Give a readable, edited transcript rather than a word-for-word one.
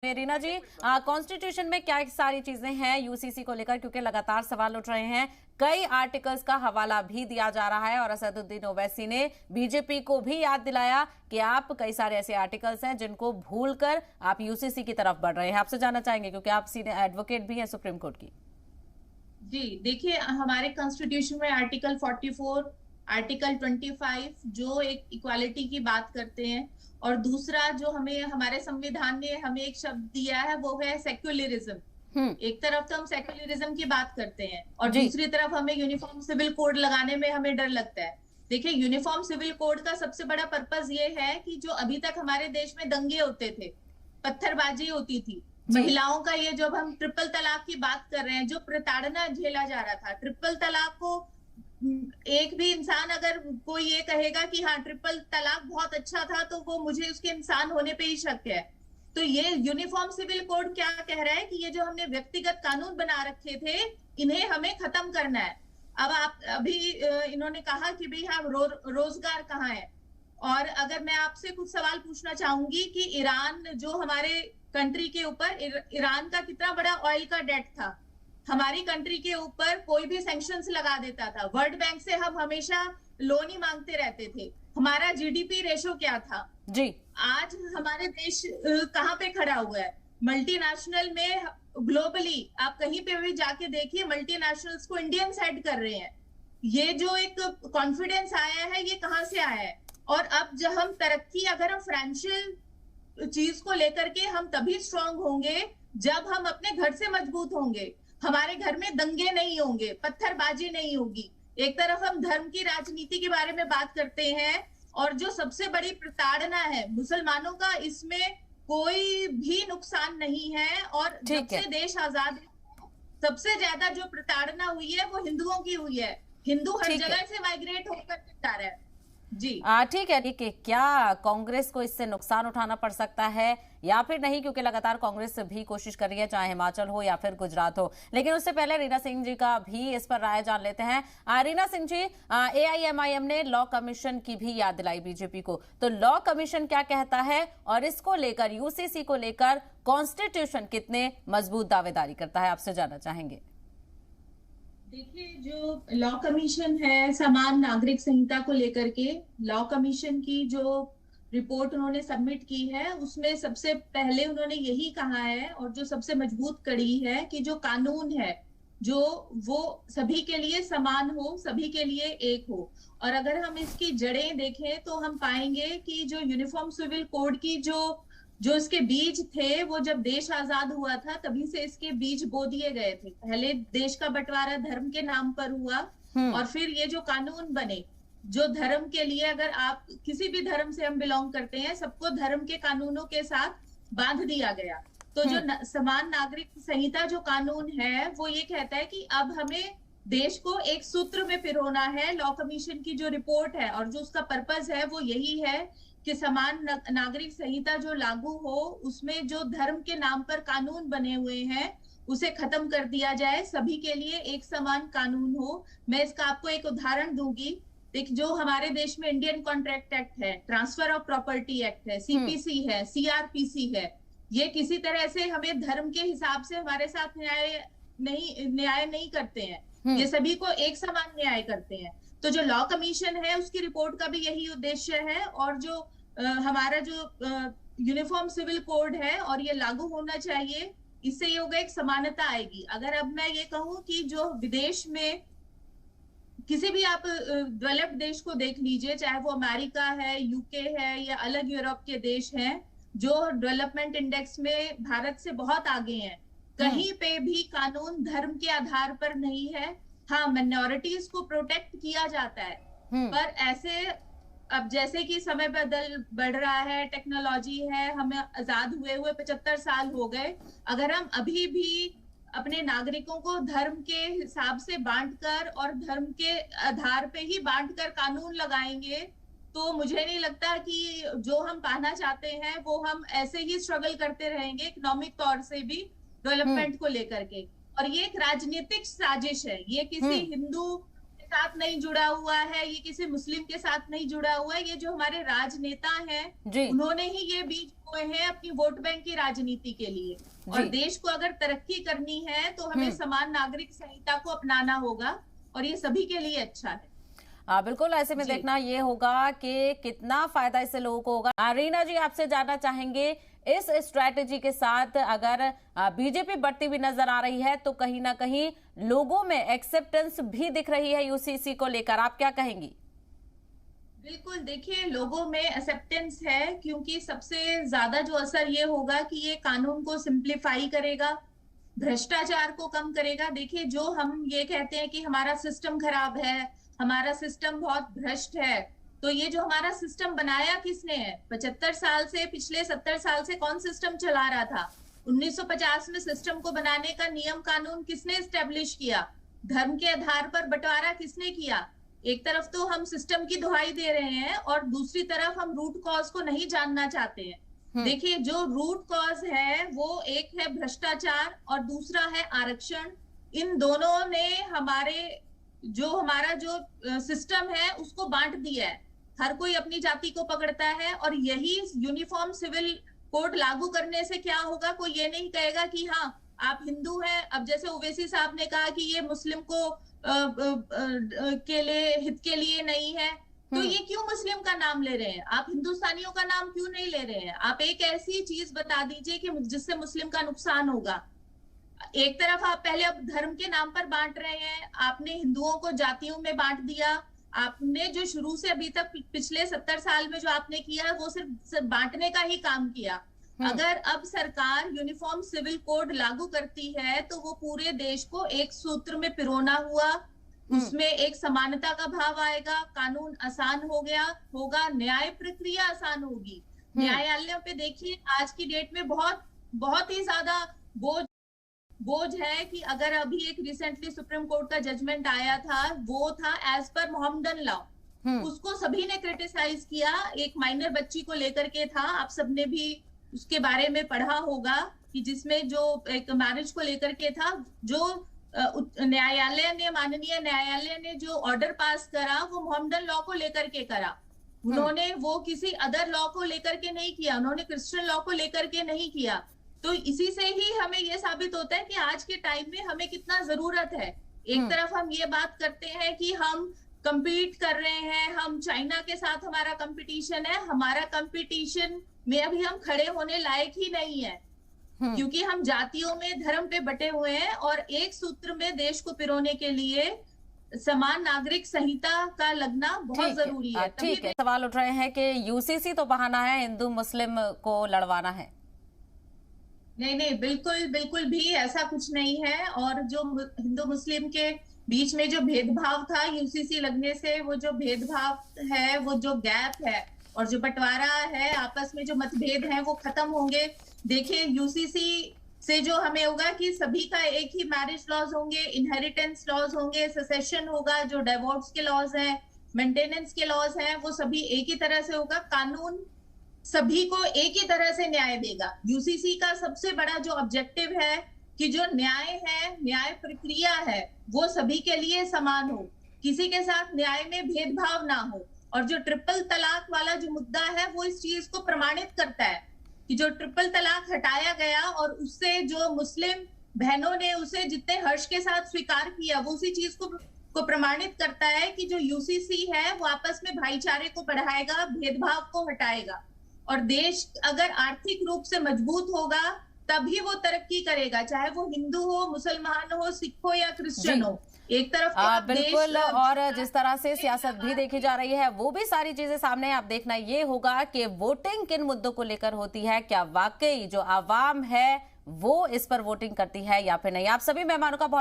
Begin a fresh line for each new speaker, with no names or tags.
रीना जी, constitution में क्या सारी चीजें हैं यूसीसी को लेकर, क्योंकि लगातार सवाल उठ रहे हैं। कई आर्टिकल्स का हवाला भी दिया जा रहा है और असदुद्दीन ओवैसी ने बीजेपी को भी याद दिलाया कि आप कई सारे ऐसे आर्टिकल्स हैं जिनको भूलकर आप यूसीसी की तरफ बढ़ रहे हैं। आपसे जानना चाहेंगे क्योंकि आप सीनियर एडवोकेट भी हैं सुप्रीम कोर्ट की।
जी देखिए, हमारे कॉन्स्टिट्यूशन में आर्टिकल 44, आर्टिकल 25 जो एक इक्वालिटी की बात करते हैं, और दूसरा जो हमें हमारे संविधान ने हमें एक शब्द दिया है वो है सेक्युलरिज्म।
हम्म।
एक तरफ तो हम सेक्युलरिज्म की बात करते हैं और
जी।
दूसरी तरफ हमें यूनिफॉर्म सिविल कोड लगाने में हमें डर लगता है। देखिए, यूनिफॉर्म सिविल कोड का सबसे बड़ा पर्पस ये है कि जो अभी तक हमारे देश में दंगे होते थे, पत्थरबाजी होती थी,
जी।
महिलाओं का, ये जब हम ट्रिपल तलाक की बात कर रहे हैं, जो प्रताड़ना झेला जा रहा था, ट्रिपल तलाक को एक भी इंसान अगर कोई ये कहेगा कि हाँ ट्रिपल तलाक बहुत अच्छा था तो वो मुझे उसके इंसान होने पे ही शक है। तो ये यूनिफॉर्म सिविल कोड क्या कह रहा है कि ये जो हमने व्यक्तिगत कानून बना रखे थे, इन्हें हमें खत्म करना है। अब आप अभी इन्होंने कहा कि भाई हाँ रोजगार कहाँ है। और अगर मैं आपसे कुछ सवाल पूछना चाहूंगी कि ईरान जो हमारे कंट्री के ऊपर, ईरान का कितना बड़ा ऑयल का डेट था, हमारी कंट्री के ऊपर कोई भी सैंक्शंस लगा देता था। वर्ल्ड बैंक से हम हमेशा लोन ही मांगते रहते थे। हमारा जीडीपी रेशो क्या था।
जी।
आज हमारे देश कहाँ पे खड़ा हुआ है मल्टीनेशनल में। ग्लोबली आप कहीं पे भी जाके देखिए, मल्टीनेशनल्स को इंडियंस हेड कर रहे हैं। ये जो एक कॉन्फिडेंस आया है, ये कहाँ से आया है। और अब जब हम तरक्की, अगर हम फाइनेंशियल चीज को लेकर के, हम तभी स्ट्रांग होंगे जब हम अपने घर से मजबूत होंगे। हमारे घर में दंगे नहीं होंगे, पत्थरबाजी नहीं होगी। एक तरफ हम धर्म की राजनीति के बारे में बात करते हैं, और जो सबसे बड़ी प्रताड़ना है मुसलमानों का, इसमें कोई भी नुकसान नहीं है। और जब
ठीक है।
से देश आजाद, सबसे ज्यादा जो प्रताड़ना हुई है वो हिंदुओं की हुई है। हिंदू हर
ठीक है।
जगह से माइग्रेट होकर जा रहा है। जी
ठीक है। कि क्या कांग्रेस को इससे नुकसान उठाना पड़ सकता है या फिर नहीं, क्योंकि लगातार कांग्रेस भी कोशिश कर रही है, चाहे हिमाचल हो या फिर गुजरात हो। लेकिन उससे पहले रीना सिंह जी का भी इस पर राय जान लेते हैं। रीना सिंह जी, एआईएमआईएम ने लॉ कमीशन की भी याद दिलाई बीजेपी को, तो लॉ कमीशन क्या कहता है और इसको लेकर, यूसीसी को लेकर कॉन्स्टिट्यूशन कितने मजबूत दावेदारी करता है, आपसे जानना चाहेंगे।
देखिए, जो लॉ कमीशन है समान नागरिक संहिता को लेकर के, लॉ कमीशन की जो रिपोर्ट उन्होंने सबमिट की है, उसमें सबसे पहले उन्होंने यही कहा है, और जो सबसे मजबूत कड़ी है, कि जो कानून है जो वो सभी के लिए समान हो, सभी के लिए एक हो। और अगर हम इसकी जड़ें देखें तो हम पाएंगे कि जो यूनिफॉर्म सिविल कोड की जो जो इसके बीज थे, वो जब देश आजाद हुआ था तभी से इसके बीज बो दिए गए थे। पहले देश का बंटवारा धर्म के नाम पर हुआ,
हम्म।
और फिर ये जो कानून बने, जो धर्म के लिए, अगर आप किसी भी धर्म से हम बिलोंग करते हैं, सबको धर्म के कानूनों के साथ बांध दिया गया। तो जो
हम्म।
समान नागरिक संहिता जो कानून है, वो ये कहता है कि अब हमें देश को एक सूत्र में पिरोना है। लॉ कमीशन की जो रिपोर्ट है और जो उसका पर्पस है वो यही है कि समान नागरिक संहिता जो लागू हो, उसमें जो धर्म के नाम पर कानून बने हुए हैं उसे खत्म कर दिया जाए, सभी के लिए एक समान कानून हो। मैं इसका आपको एक उदाहरण दूंगी। देख, जो हमारे देश में इंडियन कॉन्ट्रैक्ट एक्ट है, ट्रांसफर ऑफ प्रॉपर्टी एक्ट है,
हम्म।
सीपीसी है, सीआरपीसी है, ये किसी तरह से हमें धर्म के हिसाब से हमारे साथ न्याय नहीं करते हैं।
हम्म।
ये सभी को एक समान न्याय करते हैं। तो जो लॉ कमीशन है उसकी रिपोर्ट का भी यही उद्देश्य है। और जो हमारा जो यूनिफॉर्म सिविल कोड है, और ये लागू होना चाहिए, इससे ये होगा, एक समानता आएगी। अगर अब मैं ये कहूं कि जो विदेश में किसी भी आप डेवलप्ड देश को देख लीजिए, चाहे वो अमेरिका है, यूके है, या अलग यूरोप के देश हैं, जो डेवलपमेंट इंडेक्स में भारत से बहुत आगे हैं,
हम्म।
कहीं पे भी कानून धर्म के आधार पर नहीं है। हाँ, माइनॉरिटीज को प्रोटेक्ट किया जाता है,
हम्म।
पर ऐसे, अब जैसे कि समय बढ़ रहा है, टेक्नोलॉजी है, हमें आजाद हुए हुए 75 साल हो गए, अगर हम अभी भी अपने नागरिकों को धर्म के हिसाब से बांटकर और धर्म के आधार पे ही बांटकर कानून लगाएंगे, तो मुझे नहीं लगता कि जो हम पाना चाहते हैं वो हम ऐसे ही स्ट्रगल करते रहेंगे, इकोनॉमिक तौर से भी,
हम्म।
डेवलपमेंट को लेकर के। और ये एक राजनीतिक साजिश है, ये किसी
हम्म।
हिंदू साथ नहीं जुड़ा हुआ है, ये किसी मुस्लिम के साथ नहीं जुड़ा हुआ है। ये जो हमारे राजनेता हैं,
जी
उन्होंने ही ये बीज बोए हैं अपनी वोट बैंक की राजनीति के लिए। और
जी
देश को अगर तरक्की करनी है तो हमें समान नागरिक संहिता को अपनाना होगा, और ये सभी के लिए अच्छा है।
बिल्कुल, ऐसे में
जी।
देखना ये होगा कि कितना फायदा इससे लोगों को होगा। रीना जी, आपसे जानना चाहेंगे, इस स्ट्रैटेजी के साथ अगर बीजेपी बढ़ती हुई नजर आ रही है तो कहीं ना कहीं लोगों में एक्सेप्टेंस भी दिख रही है यूसीसी को लेकर, आप क्या कहेंगी?
बिल्कुल, देखिए लोगों में एक्सेप्टेंस है, क्योंकि सबसे ज्यादा जो असर ये होगा कि ये कानून को सिंप्लीफाई करेगा, भ्रष्टाचार को कम करेगा। देखिए, जो हम ये कहते हैं कि हमारा सिस्टम खराब है, हमारा सिस्टम बहुत भ्रष्ट है, तो ये जो हमारा सिस्टम बनाया किसने है? 75 साल से, पिछले 70 साल से कौन सिस्टम चला रहा था? 1950 में सिस्टम को बनाने का नियम कानून किसने एस्टेब्लिश किया? धर्म के आधार पर बंटवारा किसने किया? एक तरफ तो हम सिस्टम की दुहाई दे रहे हैं और दूसरी तरफ हम रूट कॉज को नहीं जानना चाहते हैं। देखिए, जो रूट कॉज है वो एक है भ्रष्टाचार और दूसरा है आरक्षण। इन दोनों ने हमारा जो सिस्टम है उसको बांट दिया है। हर कोई अपनी जाति को पकड़ता है, और यही यूनिफॉर्म सिविल कोड लागू करने से क्या होगा? कोई ये नहीं कहेगा कि हाँ आप हिंदू हैं। अब जैसे ओवैसी साहब ने कहा कि ये मुस्लिम को के लिए, हित के लिए नहीं है, तो ये क्यों मुस्लिम का नाम ले रहे हैं? आप हिंदुस्तानियों का नाम क्यों नहीं ले रहे हैं? आप एक ऐसी चीज बता दीजिए कि जिससे मुस्लिम का नुकसान होगा। एक तरफ आप पहले अब धर्म के नाम पर बांट रहे हैं, आपने हिंदुओं को जातियों में बांट दिया। आपने जो शुरू से अभी तक पिछले 70 साल में जो आपने किया वो सिर्फ बांटने का ही काम किया। अगर अब सरकार यूनिफॉर्म सिविल कोड लागू करती है तो वो पूरे देश को एक सूत्र में पिरोना हुआ, उसमें एक समानता का भाव आएगा, कानून आसान होगा, न्याय प्रक्रिया आसान होगी। न्यायालयों पे देखिए, आज की डेट में बहुत बहुत ही ज्यादा बोझ है कि अगर अभी एक रिसेंटली सुप्रीम कोर्ट का जजमेंट आया था, वो था एज पर मोहम्मदन लॉ, उसको सभी ने क्रिटिसाइज किया। एक माइनर बच्ची को लेकर के था, आप सबने भी उसके बारे में पढ़ा होगा, कि जिसमें जो एक मैरिज को लेकर के था, जो माननीय न्यायालय ने जो ऑर्डर पास करा वो मोहम्मदन लॉ को लेकर के करा। उन्होंने वो किसी अदर लॉ को लेकर के नहीं किया, उन्होंने क्रिश्चियन लॉ को लेकर के नहीं किया। तो इसी से ही हमें ये साबित होता है कि आज के टाइम में हमें कितना जरूरत है। एक तरफ हम ये बात करते हैं कि हम compete कर रहे हैं, हम चाइना के साथ हमारा कंपटीशन है, हमारा कंपटीशन में अभी हम खड़े होने लायक ही नहीं है, क्योंकि हम जातियों में, धर्म पे बटे हुए हैं, और एक सूत्र में देश को पिरोने के लिए समान नागरिक संहिता का लगना बहुत जरूरी है।
ठीक है, सवाल उठ रहे हैं कि यूसीसी तो बहाना है, हिंदू मुस्लिम को लड़वाना है।
नहीं, बिल्कुल भी ऐसा कुछ नहीं है। और जो हिंदू मुस्लिम के बीच में जो भेदभाव था, यूसीसी लगने से वो जो भेदभाव है, वो जो गैप है और जो बंटवारा है, आपस में जो मतभेद हैं वो खत्म होंगे। देखिए, यूसीसी से जो हमें होगा कि सभी का एक ही मैरिज लॉज होंगे, इनहेरिटेंस लॉज होंगे, सेसेशन होगा, जो डिवोर्स के लॉज हैं, मेंटेनेंस के लॉज हैं, वो सभी एक ही तरह से होगा। कानून सभी को एक ही तरह से न्याय देगा। यूसीसी का सबसे बड़ा जो ऑब्जेक्टिव है कि जो न्याय है, न्याय प्रक्रिया है, वो सभी के लिए समान हो, किसी के साथ न्याय में भेदभाव ना हो। और जो ट्रिपल तलाक वाला जो मुद्दा है, वो इस चीज को प्रमाणित करता है कि जो ट्रिपल तलाक हटाया गया और उससे जो मुस्लिम बहनों ने उसे जितने हर्ष के साथ स्वीकार किया, वो उसी चीज को प्रमाणित करता है कि जो यूसीसी है वो आपस में भाईचारे को बढ़ाएगा, भेदभाव को हटाएगा। और देश अगर आर्थिक रूप से मजबूत होगा तभी वो तरक्की करेगा, चाहे वो हिंदू हो, मुसलमान हो, सिख हो या क्रिश्चियन हो। एक तरफ
बिल्कुल, और जिस तरह से सियासत भी देखी जा रही है वो भी सारी चीजें सामने। आप देखना ये होगा कि वोटिंग किन मुद्दों को लेकर होती है, क्या वाकई जो आवाम है वो इस पर वोटिंग करती है या फिर नहीं। आप सभी मेहमानों का बहुत